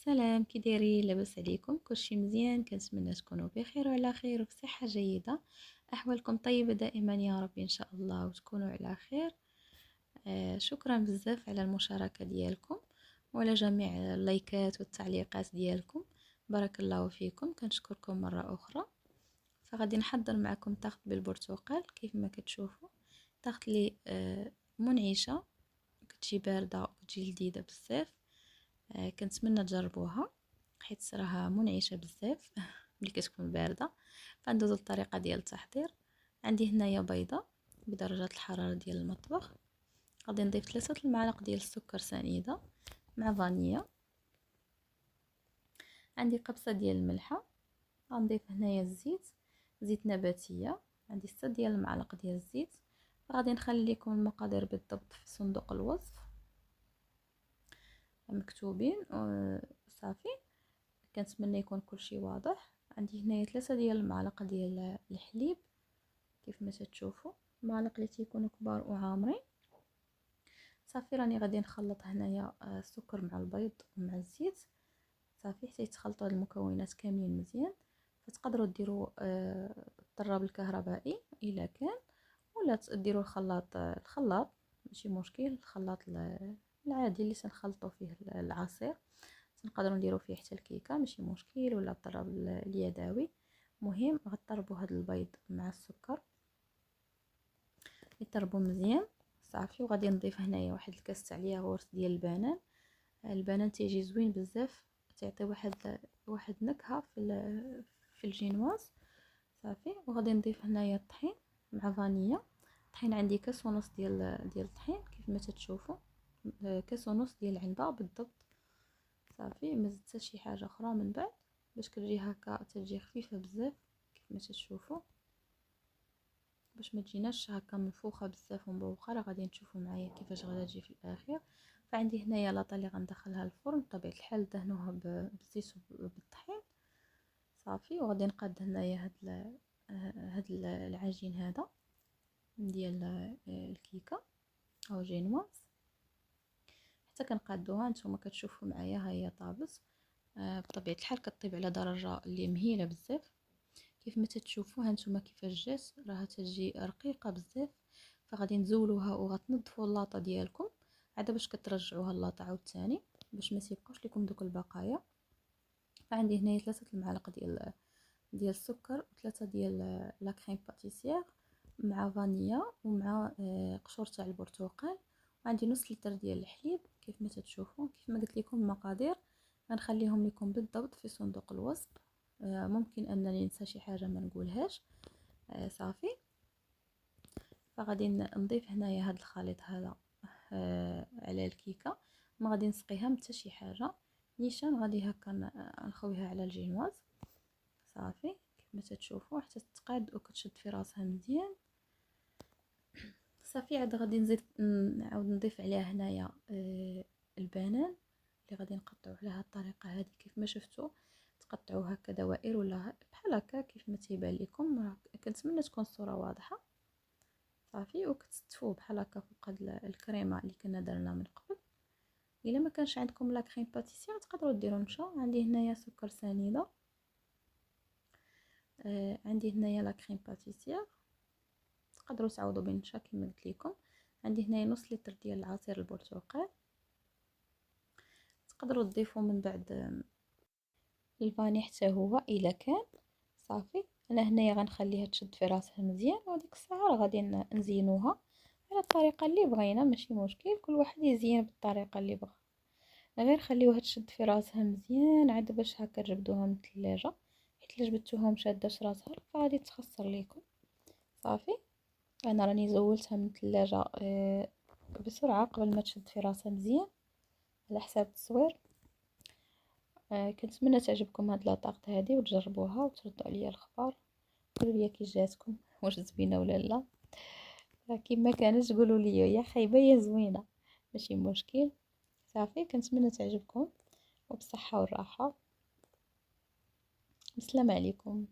سلام، كي دايرين؟ لاباس عليكم؟ كلشي مزيان؟ كنتمنى تكونوا بخير وعلى خير وفي صحه جيده. احوالكم طيبه دائما يا رب ان شاء الله وتكونوا على خير. شكرا بزاف على المشاركه ديالكم وعلى جميع اللايكات والتعليقات ديالكم. بارك الله فيكم، كنشكركم مره اخرى. فغادي نحضر معكم تارت بالبرتقال كيف ما كتشوفوا. تارت لي منعشه، كتجي بارده وكتجي لذيذه بزاف. كنتمنى تجربوها حيت راها منعشه بزاف ملي كتكون بارده. فندوزو للطريقه ديال التحضير. عندي هنايا بيضه بدرجه الحراره ديال المطبخ. غادي نضيف 3 المعالق ديال السكر سنيده مع فانيليا. عندي قبصه ديال الملحه. غنضيف هنايا الزيت، زيت نباتيه. عندي 6 ديال المعالق ديال الزيت. غادي نخلي لكم المقادير بالضبط في صندوق الوصف مكتوبين. صافي، كنتمنى يكون كلشي واضح. عندي هنايا 3 ديال المعالق ديال الحليب كيف ما تشوفوا، المعالق اللي تيكونوا كبار وعامرين. صافي، راني غادي نخلط هنايا السكر مع البيض ومع الزيت. صافي حتى يتخلطوا هاد المكونات كاملين مزيان. فتقدروا ديروا الطراب الكهربائي الا كان، ولا ديروا الخلاط ماشي مشكل. الخلاط العادي اللي سنخلطوا فيه العصير، نقدروا نديروا فيه حتى الكيكه ماشي مشكل، ولا الطراب اليدوي. مهم غطربوا هذا البيض مع السكر يطربوا مزيان. صافي، وغادي نضيف هنايا واحد الكاس تاع الياغورت ديال البنان. البنان تيجي زوين بزاف، تعطي واحد نكهه في الجينواز. صافي، وغادي نضيف هنايا الطحين مع فانيليا. الطحين عندي كاس ونص ديال الطحين كيف ما تشوفوا، كاس ونص ديال العنبه بالضبط. صافي، ما زدت شي حاجه اخرى من بعد باش كتجي هكا، تجي خفيفه بزاف كيف ما تشوفوا، باش ما تجيناش هكا منفوخه بزاف ومبوخه. راه غادي تشوفوا معايا كيفاش غادا تجي في الاخير. فعندي هنايا لاطه اللي غندخلها الفرن بطبيعه الحال دهنوها بالزيت وبالطحين. صافي، وغادي نقاد هنايا هاد العجين هذا ديال الكيكه او جينواز. حتى كنقادوها، نتوما كتشوفوا معايا ها هي طابت. بطبيعه الحال كطيب على درجه اللي مهيله بزاف كيف ما تشوفوا. هانتوما كيفاش جات، راها تجي رقيقه بزاف. فغادي نزولوها وغتنظفوا اللاطه ديالكم عاد باش كترجعوها اللاطه عاوتاني باش ما تيبقاوش لكم دوك البقايا. فعندي هنايا 3 المعالق ديال السكر و3 ديال لا كريم باتيسير مع فانيليا ومع قشور تاع البرتقال. وعندي نص لتر ديال الحليب كيف ما تشوفوا. كيف ما قلت لكم المقادير غنخليهم لكم بالضبط في صندوق الوصف. ممكن انني ننسى شي حاجه ما نقولهاش. صافي، فغادي نضيف هنايا هذا الخليط هذا على الكيكه. ما غادي نسقيها حتى شي حاجه، نيشان غادي هكا نخويها على الجينواز. صافي، كيف ما تشوفوا حتى تقاد وكتشد في راسها مزيان. صافي، عاد غادي نزيد نعاود نضيف عليها هنايا البنان اللي غادي نقطعوه على هذه الطريقه هذه كيف ما شفتوا. تقطعوه هكا دوائر ولا بحال هكا كيف ما تيبان لكم. كنتمنى تكون الصوره واضحه. صافي، وكتستفوه بحال هكا فوق هاد الكريمه اللي كنا درنا من قبل. الا ما كانش عندكم لا كريم باتيسير تقدروا ديروا نشا. عندي هنايا سكر سنيده. عندي هنايا لا كريم باتيسير، تقدروا تعوضوا بالنشا كما قلت لكم. عندي هنايا نص لتر ديال عصير البرتقال. تقدروا تضيفوا من بعد الفاني حتى هو الا كان. صافي، انا هنايا غنخليها تشد في راسها مزيان، وديك الساعه راه غادي نزينوها على الطريقه اللي بغينا ماشي مشكل. كل واحد يزين بالطريقه اللي بغا، غير خليوها تشد في راسها مزيان عاد باش هكا تجبدوها من الثلاجه. حيت الا جبدتوها مشاده راسها فغادي تخسر لكم. صافي، انا راني زولتها من الثلاجه بسرعه قبل ما تشد في راسها مزيان على حساب التصوير. كنتمنى تعجبكم هاد لاطاقت هذه وتجربوها وتردوا عليا الخبر. قولوا لي كي جاتكم، واش زوينه ولا لا. كيما كانت قولوا لي يا خايبه يا زوينه ماشي مشكل. صافي، كنتمنى تعجبكم وبصحه والراحه. السلام عليكم.